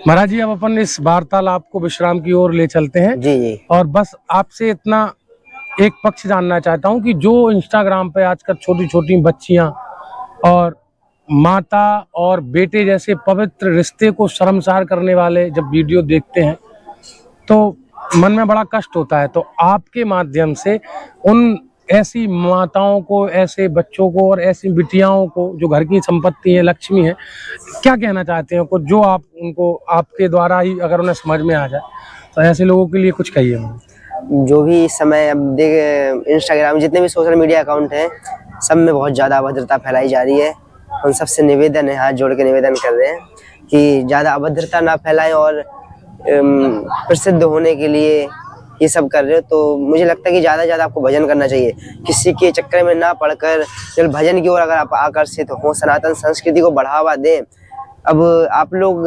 महाराज जी, अब अपन इस वार्तालाप को विश्राम की ओर ले चलते हैं। जी जी। और बस आपसे इतना एक पक्ष जानना चाहता हूं कि जो इंस्टाग्राम पे आजकल छोटी छोटी बच्चियां और माता और बेटे जैसे पवित्र रिश्ते को शर्मसार करने वाले जब वीडियो देखते हैं तो मन में बड़ा कष्ट होता है। तो आपके माध्यम से उन ऐसी माताओं को, ऐसे बच्चों को और ऐसी बिटियाओं को जो घर की संपत्ति है, लक्ष्मी है, क्या कहना चाहते हैं कुछ जो आप उनको आपके द्वारा ही अगर उन्हें समझ में आ जाए तो ऐसे लोगों के लिए कुछ कहिए। जो भी इस समय अब देख इंस्टाग्राम जितने भी सोशल मीडिया अकाउंट हैं सब में बहुत ज़्यादा अभद्रता फैलाई जा रही है। उन सबसे निवेदन है, हाथ जोड़ के निवेदन कर रहे हैं कि ज़्यादा अभद्रता ना फैलाएं और प्रसिद्ध होने के लिए ये सब कर रहे हो। तो मुझे लगता है कि ज़्यादा से ज़्यादा आपको भजन करना चाहिए, किसी के चक्कर में ना पड़कर केवल भजन की ओर अगर आप आकर्षित हो, सनातन संस्कृति को बढ़ावा दें। अब आप लोग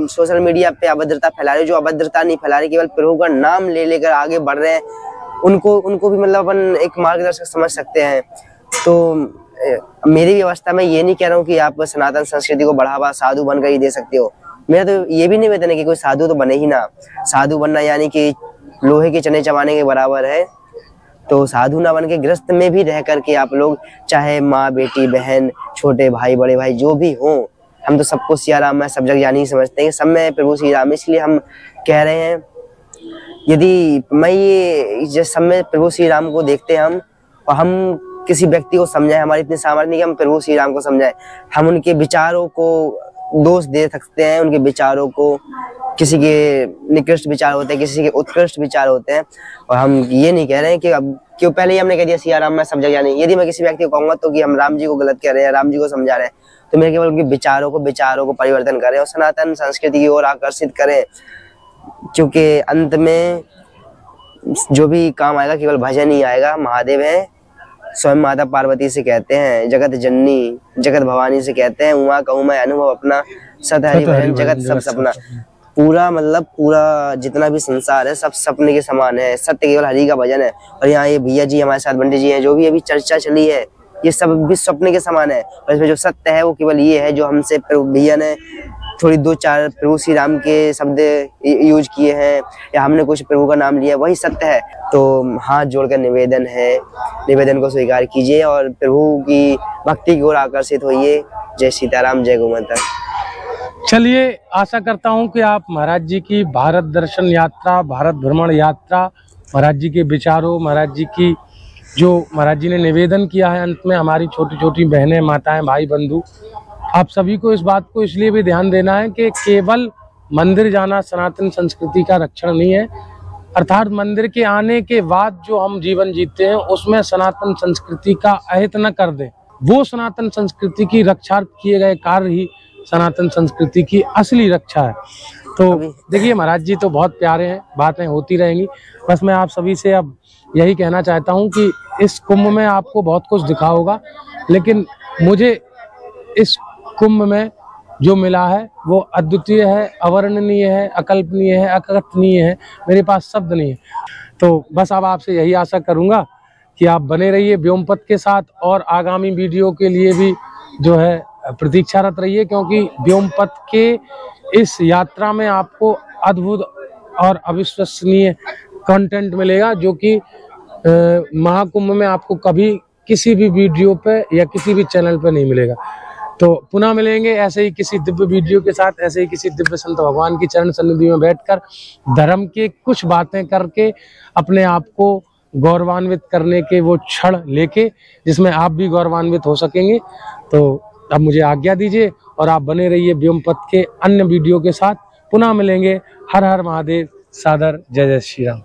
सोशल मीडिया पे अभद्रता फैला रहे हो, जो अभद्रता नहीं फैला रहे, केवल प्रभु का नाम ले लेकर आगे बढ़ रहे हैं, उनको भी मतलब अपन एक मार्गदर्शक समझ सकते हैं। तो मेरी भी अवस्था में ये नहीं कह रहा हूँ कि आप सनातन संस्कृति को बढ़ावा साधु बनकर ही दे सकते हो। मेरा तो ये भी निवेदन है कि कोई साधु तो बने ही ना। साधु बनना यानी कि लोहे के चने चबाने के बराबर है। तो साधु ना बन के गृहस्थ में भी रह करके आप लोग, चाहे माँ बेटी बहन छोटे भाई बड़े भाई जो भी हों, हम तो सबको सिया राम में सब जग जानी समझते हैं, सब में प्रभु श्री राम। इसलिए हम कह रहे हैं यदि मैं ये जिस सब में प्रभु श्री राम को देखते हैं हम, और हम किसी व्यक्ति को समझाएं, हमारी इतनी सामर्थ्य नहीं कि हम प्रभु श्री राम को समझाएं। हम उनके विचारों को दोष दे सकते हैं, उनके विचारों को, किसी के निकृष्ट विचार होते हैं, किसी के उत्कृष्ट विचार होते हैं। और हम ये नहीं कह रहे हैं कि अब क्यों पहले ही हमने कह दिया सिया राम में सब जग जानी। यदि मैं किसी व्यक्ति को कहूंगा तो कि हम राम जी को गलत कह रहे हैं, राम जी को समझा रहे हैं, तो मैं केवल उनके विचारों को परिवर्तन करें और सनातन संस्कृति की ओर आकर्षित करें। क्योंकि अंत में जो भी काम आएगा केवल भजन ही आएगा। महादेव है, स्वयं माता पार्वती से कहते हैं, जगत जननी जगत भवानी से कहते हैं, उमा कहूँ मैं अनुभव अपना, सत हरि भजन जगत सब सपना। पूरा मतलब पूरा जितना भी संसार है सब सपने के समान है, सत्य केवल हरि का भजन है। और यहाँ ये भैया जी हमारे साथ बंटी जी हैं, जो भी अभी चर्चा चली है, ये सब भी सपने के समान है। और इसमें जो सत्य है वो केवल ये है जो हमसे भैया ने थोड़ी दो चार प्रभु श्री राम के शब्द यूज किए हैं या हमने कुछ प्रभु का नाम लिया, वही सत्य है। तो हाथ जोड़कर निवेदन है, निवेदन को स्वीकार कीजिए और प्रभु की भक्ति की ओर आकर्षित होइए। जय सीताराम, जय गौ माता। चलिए, आशा करता हूं कि आप महाराज जी की भारत दर्शन यात्रा, भारत भ्रमण यात्रा, महाराज जी के विचारों, महाराज जी की जो महाराज जी ने निवेदन किया है अंत में हमारी छोटी छोटी बहनें, माताएं, भाई, बंधु, आप सभी को इस बात को इसलिए भी ध्यान देना है कि केवल मंदिर जाना सनातन संस्कृति का रक्षण नहीं है। अर्थात मंदिर के आने के बाद जो हम जीवन जीते हैं उसमें सनातन संस्कृति का अहित न कर दें। वो सनातन संस्कृति की रक्षा किए गए कार्य ही सनातन संस्कृति की असली रक्षा है। तो देखिए, महाराज जी तो बहुत प्यारे हैं, बातें होती रहेंगी। बस मैं आप सभी से अब यही कहना चाहता हूं कि इस कुंभ में आपको बहुत कुछ दिखा होगा, लेकिन मुझे इस कुंभ में जो मिला है वो अद्वितीय है, अवर्णनीय है, अकल्पनीय है, अकथनीय है। मेरे पास शब्द नहीं है। तो बस अब आपसे यही आशा करूंगा कि आप बने रहिए व्योमपथ के साथ और आगामी वीडियो के लिए भी जो है प्रतीक्षारत रहिए, क्योंकि व्योमपथ के इस यात्रा में आपको अद्भुत और अविश्वसनीय कंटेंट मिलेगा जो कि महाकुंभ में आपको कभी किसी भी वीडियो पे या किसी भी चैनल पे नहीं मिलेगा। तो पुनः मिलेंगे ऐसे ही किसी दिव्य वीडियो के साथ, ऐसे ही किसी दिव्य संत भगवान की चरण सन्निधि में बैठकर धर्म के कुछ बातें करके अपने आप को गौरवान्वित करने के वो क्षण लेके जिसमें आप भी गौरवान्वित हो सकेंगे। तो अब मुझे आज्ञा दीजिए और आप बने रहिए व्योमपथ के अन्य वीडियो के साथ। पुनः मिलेंगे। हर हर महादेव, सादर, जय जय श्री राम।